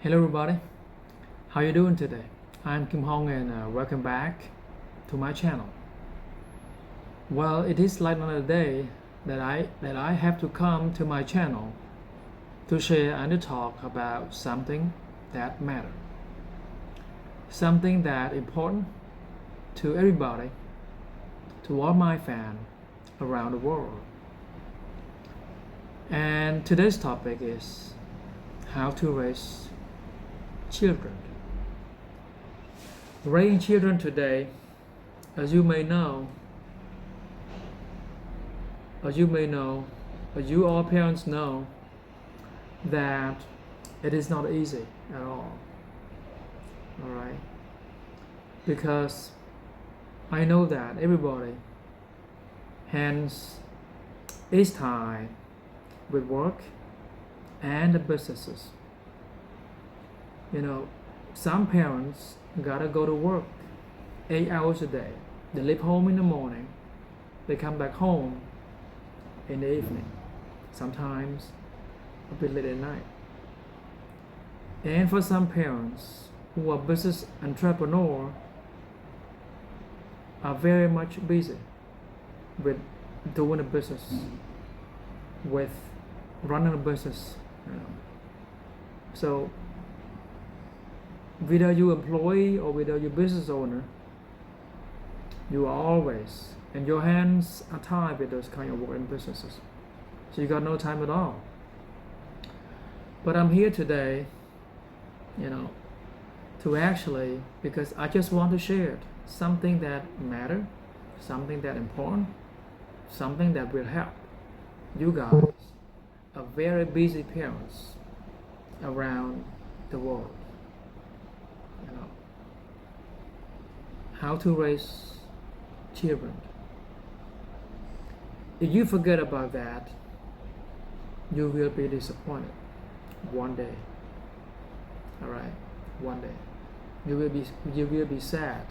Hello everybody, how you doing today? I'm Kim Hong and welcome back to my channel. Well, it is like another day that I have to come to my channel to share and to talk about something that matters, something that important to everybody, to all my fans around the world. And today's topic is how to raise children. Raising children today, as you may know, as you all parents know, that it is not easy at all. Alright? Because I know that everybody hence is tied with work and the businesses. Some parents gotta go to work 8 hours a day. They leave home in the morning, they come back home in the evening, sometimes a bit late at night. And for some parents who are business entrepreneur are very much busy with doing a business, with running a business. So whether you employee or whether you business owner, you are always, and your hands are tied with those kind of work and businesses. So you got no time at all. But I'm here today, to actually, because I just want to share something that matter, something that important, something that will help you guys, are very busy parents around the world. How to raise children. If you forget about that, you will be disappointed one day. Alright? One day. You will be sad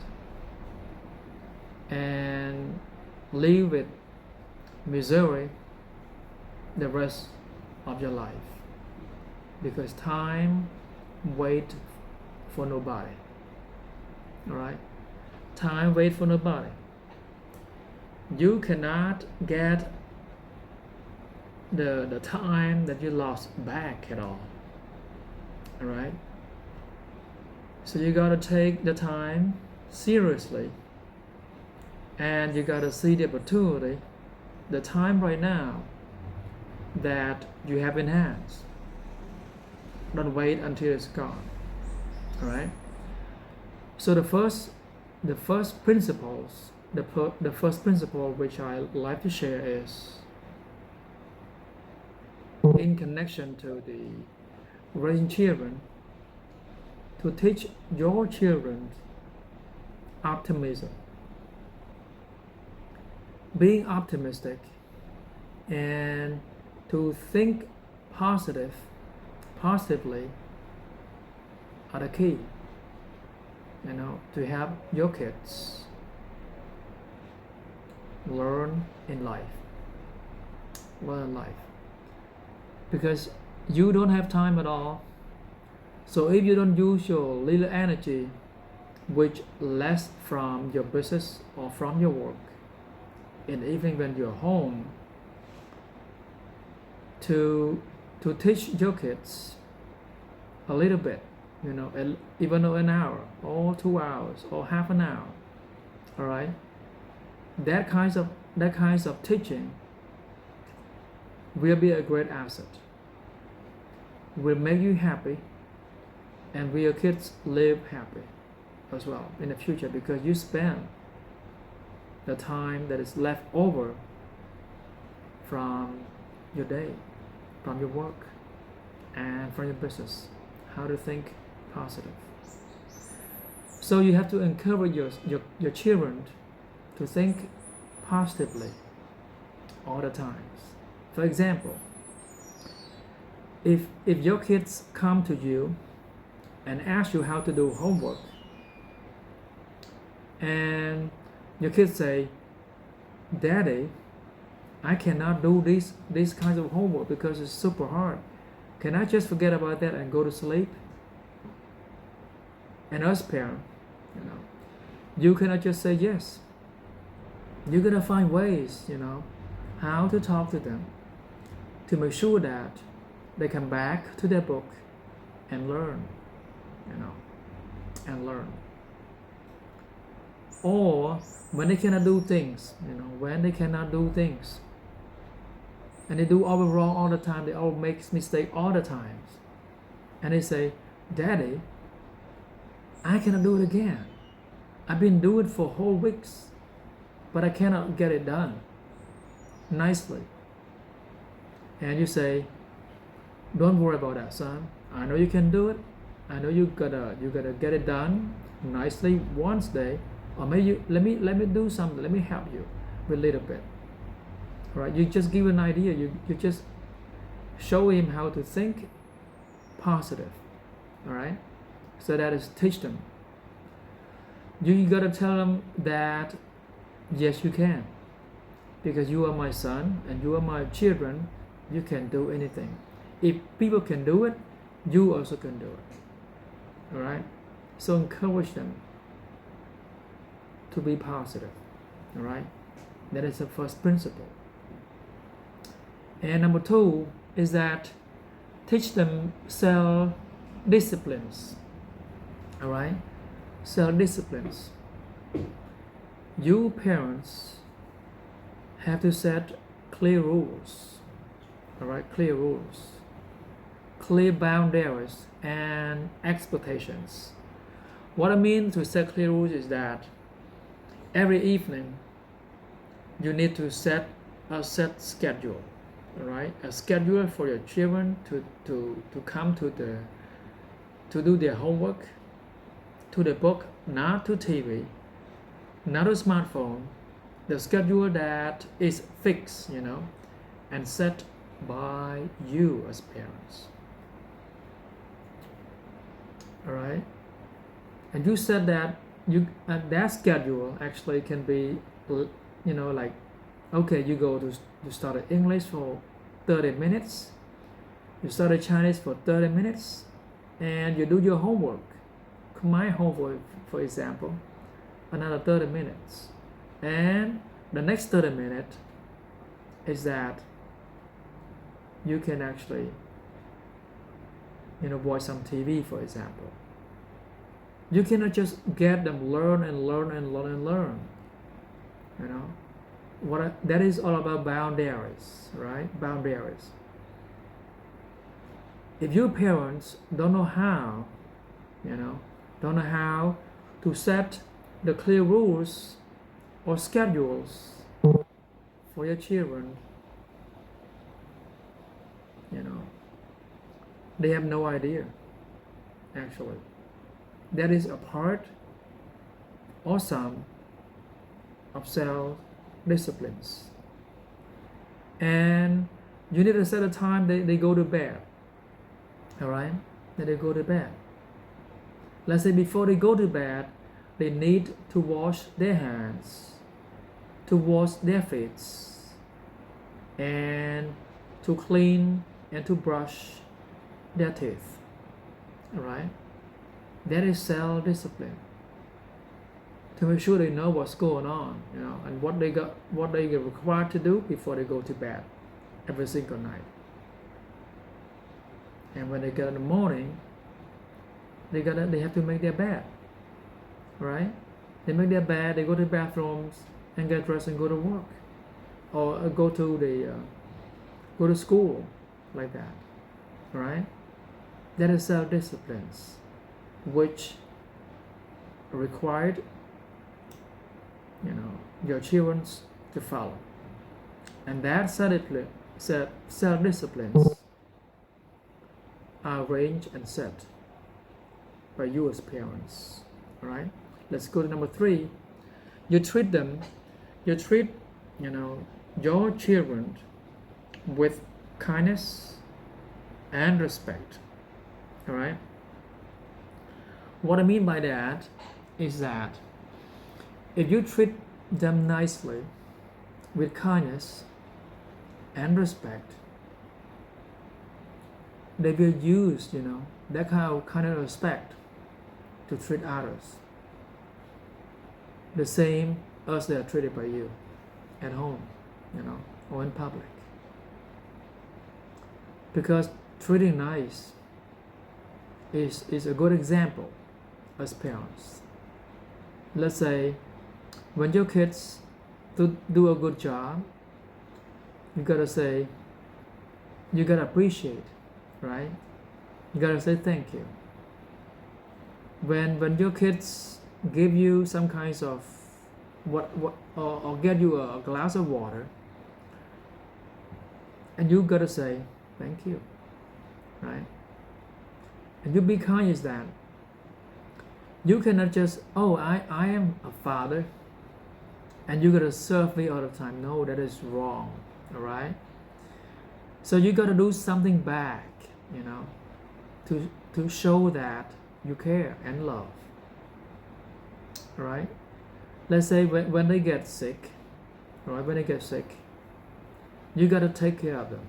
and live with misery the rest of your life. Because time wait for nobody. Alright? Time wait for nobody. You cannot get the time that you lost back at all. Alright? So you gotta take the time seriously, and you gotta see the opportunity, the time right now that you have in hands. Don't wait until it's gone. Alright? So the first principle which I like to share is in connection to the raising children, to teach your children optimism, being optimistic, and to think positively are the key. To help your kids learn in life. Because you don't have time at all. So if you don't use your little energy, which less from your business or from your work, and even when you're home, to teach your kids a little bit, even though an hour or 2 hours or half an hour, all right, that kinds of teaching will be a great asset, will make you happy, and will your kids live happy as well in the future, because you spend the time that is left over from your day, from your work, and from your business, how to think positive. So you have to encourage your children to think positively all the times. For example, if your kids come to you and ask you how to do homework, and your kids say, "Daddy, I cannot do these kinds of homework because it's super hard. Can I just forget about that and go to sleep?" And us parent, you know, you cannot just say yes. You're gonna find ways, how to talk to them to make sure that they come back to their book and learn, and learn. Or when they cannot do things, when they cannot do things, and they do all wrong all the time, they all make mistake all the times, and they say, Daddy, I cannot do it again. I've been doing it for whole weeks, but I cannot get it done nicely. And you say, don't worry about that, son. I know you can do it. I know you gotta get it done nicely once day. Or maybe let me do something. Let me help you with a little bit. All right? You just give an idea. You just show him how to think positive. All right? So that is teach them. You gotta tell them that yes, you can, because you are my son and you are my children. You can do anything. If people can do it, you also can do it. All right? So encourage them to be positive. All right? That is the first principle. And number 2 is that teach them self-disciplines. All right? Self-disciplines. You parents have to set clear rules. All right? Clear rules. Clear boundaries and expectations. What I mean to set clear rules is that every evening you need to set a set schedule. All right? A schedule for your children to come to do their homework, to the book, not to TV, not a smartphone. The schedule that is fixed, and set by you as parents. All right? And you said that that schedule actually can be, like, okay, you go to study English for 30 minutes, you study Chinese for 30 minutes, and you do your homework. My homework, for example, another 30 minutes. And the next 30 minutes is that you can actually, watch some TV, for example. You cannot just get them learn and learn and learn and learn. That is all about boundaries, right? Boundaries. If your parents don't know how, don't know how to set the clear rules or schedules for your children, they have no idea, actually. That is a part or some of self-disciplines. And you need to set a time they go to bed. All right? That they go to bed. Let's say before they go to bed, they need to wash their hands, to wash their feet, and to clean and to brush their teeth. All right? That is self-discipline. To make sure they know what's going on, and what they get required to do before they go to bed every single night. And when they get in the morning, they have to make their bed. Right? They make their bed, they go to the bathrooms and get dressed and go to work, or go to school, like that. Right? That is self-disciplines, which required, your children to follow. And that self-disciplines are arranged and set by you as parents. All right? Let's go to number 3. You treat your children with kindness and respect. All right? What I mean by that is that if you treat them nicely with kindness and respect, they will use, that kind of respect to treat others the same as they are treated by you at home, or in public. Because treating nice is a good example as parents. Let's say when your kids do a good job, you gotta appreciate, right? You gotta say thank you. When your kids give you some kinds of or get you a glass of water, and you gotta say thank you, right? And you be conscious that you cannot just, I am a father and you gotta serve me all the time. No, that is wrong. All right. So you gotta do something back, to show that you care and love. All right. Let's say when they get sick, all right, when they get sick, you gotta take care of them.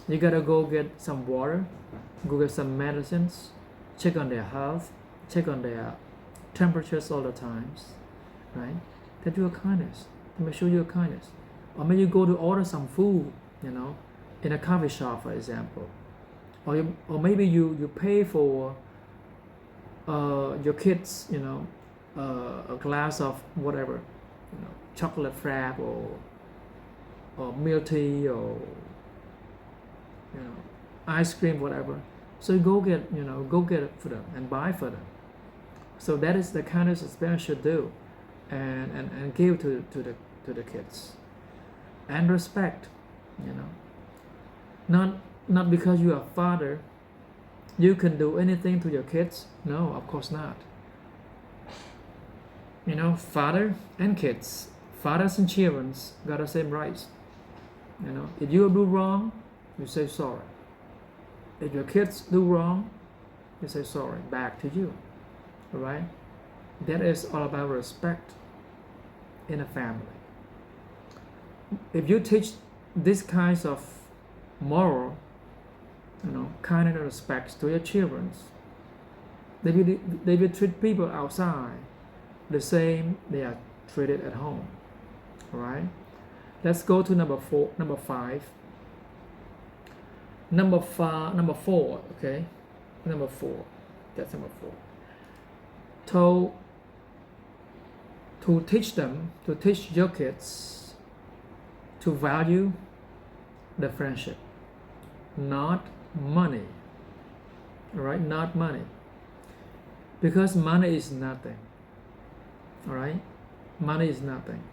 You gotta go get some water, go get some medicines, check on their health, check on their temperatures all the times, right? That you are kindness. Let me show you a kindness. Or maybe you go to order some food, in a coffee shop, for example. Or maybe you pay for your kids, a glass of whatever, chocolate frap or milk tea or ice cream, whatever. So you go get it for them and buy for them. So that is the kindness that parents should do, and give to the kids. And respect, not because you are a father, you can do anything to your kids. No, of course not. Father and kids, fathers and children got the same rights. If you do wrong, you say sorry. If your kids do wrong, you say sorry back to you. All right? That is all about respect in a family. If you teach these kinds of moral, kindness and respect to your children, they will treat people outside the same they are treated at home. All right? Let's go to number 5. Number 4, okay? Number 4. That's number 4. To teach your kids to value the friendship, not money. All right? Not money. Because money is nothing. All right? Money is nothing.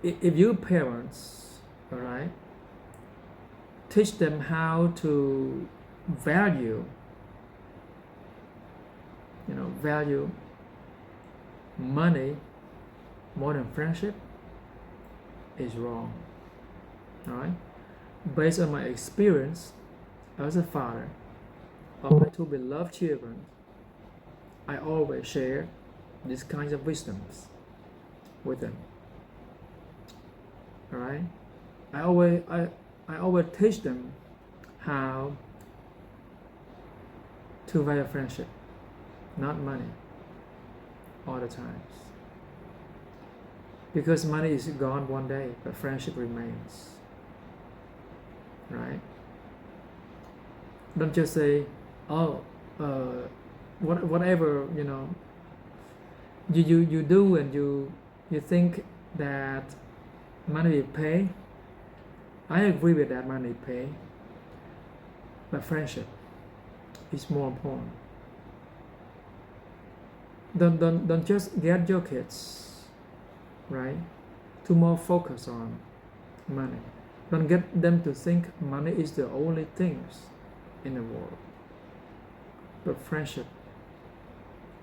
If you parents, all right, teach them how to value money more than friendship, is wrong. All right? Based on my experience as a father of my 2 beloved children, I always share these kinds of wisdoms with them. All right? I always teach them how to value friendship, not money, all the times. Because money is gone one day, but friendship remains. Right? Don't just say, whatever you do, and you think that money will pay. I agree with that, money pay, but friendship is more important. Don't just get your kids, right, to more focus on money. Don't get them to think money is the only things in the world. But friendship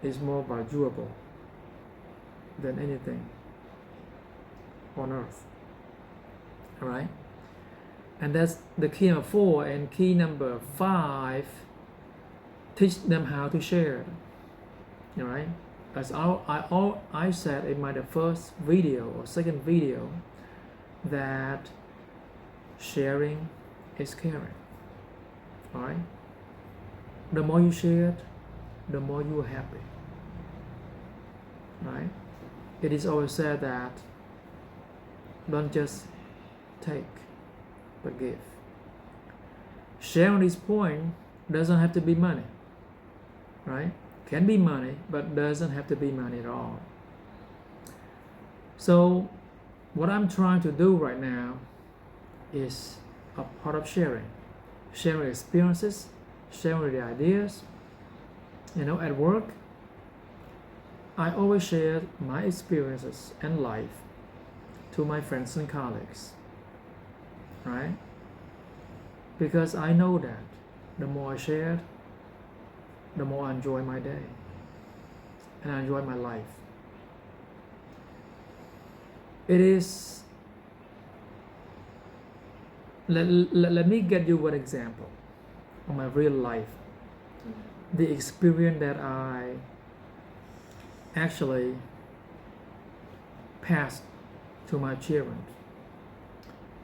is more valuable than anything on earth. All right? And that's the key number 4. And key number 5, teach them how to share. All right? As I said in my first video or second video, that sharing is caring. All right? the more you share it, the more you are happy, right? It is always said that don't just take, but give. Sharing this point doesn't have to be money, right? Can be money, but doesn't have to be money at all. So what I'm trying to do right now is a part of sharing experiences, sharing the ideas. At work, I always share my experiences and life to my friends and colleagues, right? Because I know that the more I share, the more I enjoy my day and I enjoy my life. It is, let me get you one example of my real life. The experience that I actually passed to my children.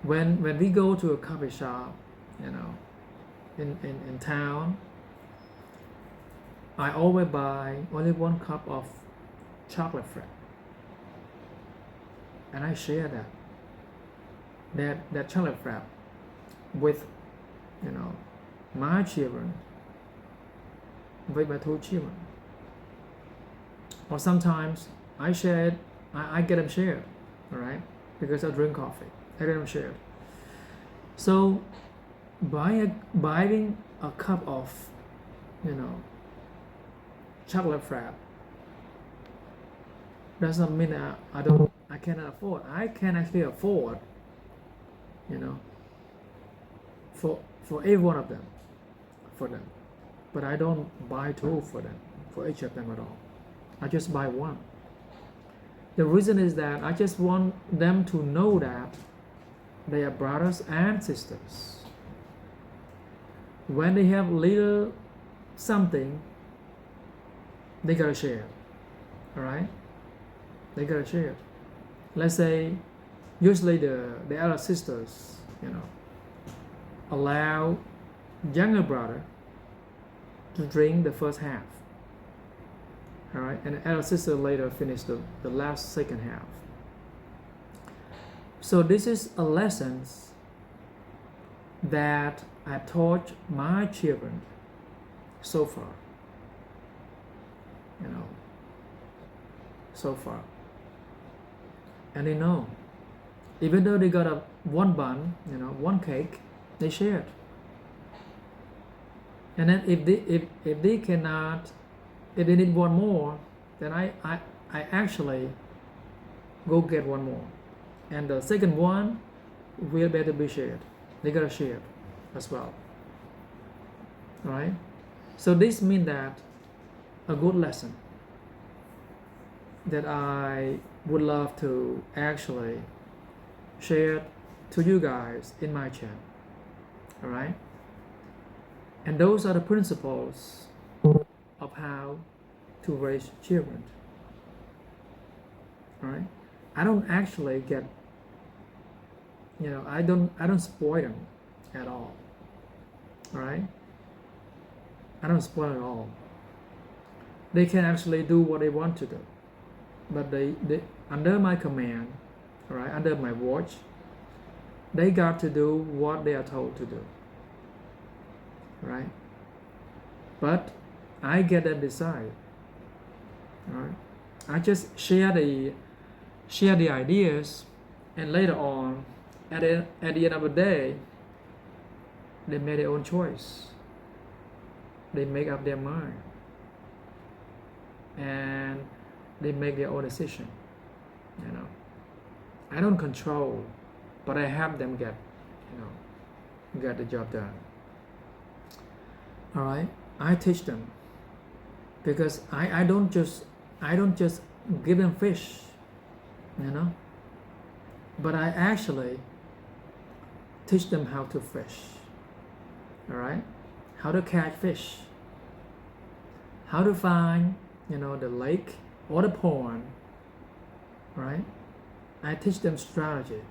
When we go to a coffee shop, in town, I always buy only one cup of chocolate frap, and I share that chocolate frap with my children, with my two children. Or sometimes I share it, I get them shared, all right? Because I drink coffee, I get them shared. So buying a cup of chocolate frap does not mean I cannot afford. I can actually afford, for every one of them, for them. But I don't buy two for them, for each of them at all. I just buy one. The reason is that I just want them to know that they are brothers and sisters. When they have little something, they gotta share, all right? They gotta share. Let's say, usually the elder sisters, allow younger brother to drink the first half, all right? And the elder sister later finish the second half. So this is a lesson that I taught my children so far, so far. And they know, even though they got one bun, one cake, they shared. And then if they cannot, if they need one more, then I actually go get one more, and the second one will better be shared. They gotta share as well, right? So this means that a good lesson that I would love to actually share to you guys in my channel, all right? And those are the principles of how to raise children, all right? I don't actually get, I don't spoil them at all right? I don't spoil at all. They can actually do what they want to do, but they under my command, all right, under my watch, they got to do what they are told to do, right? But I get them decide, all right? I just share the ideas, and later on, at the end of the day, they make their own choice. They make up their mind, and they make their own decision. I don't control, but I have them get the job done. All right, I teach them, because I don't just give them fish, but I actually teach them how to fish. All right, how to catch fish, how to find the lake or the pond, right? I teach them strategy,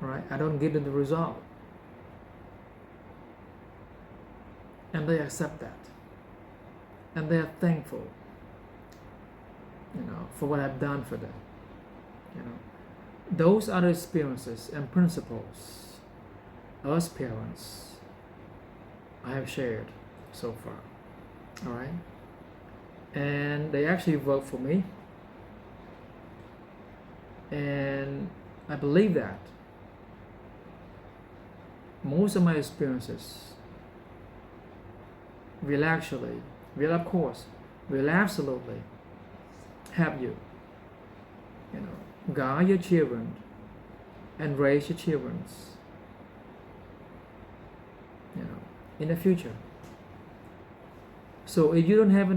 right? I don't give them the result. and they accept that, and they are thankful, for what I've done for them. Those are the experiences and principles us parents I have shared so far. All right, and they actually work for me, and I believe that most of my experiences will absolutely help you, guide your children and raise your children, in the future. So if you don't have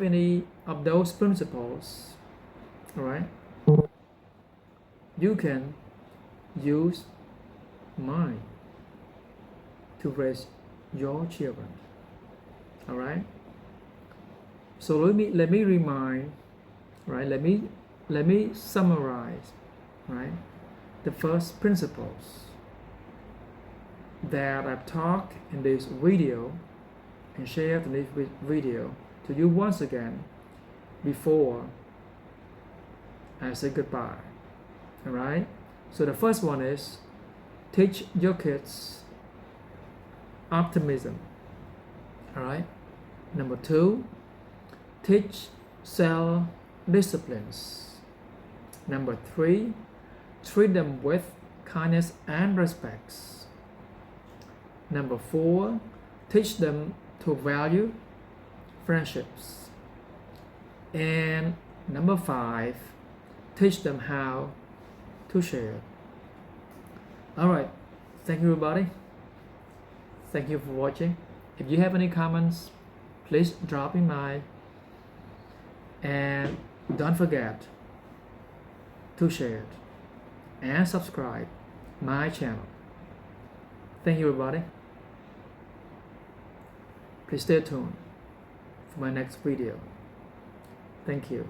any of those principles, all right, you can use mine to raise your children. All right. So let me remind, right? Let me summarize, right? The first principles that I've talked in this video and shared in this video to you once again before I say goodbye. All right. So the first one is teach your kids optimism. All right. Number 2, teach self-disciplines. Number 3, treat them with kindness and respect. Number 4, teach them to value friendships. And number 5, teach them how to share. All right. Thank you, everybody. Thank you for watching. If you have any comments, please drop in mine, and don't forget to share and subscribe my channel. Thank you, everybody. Please stay tuned for my next video. Thank you.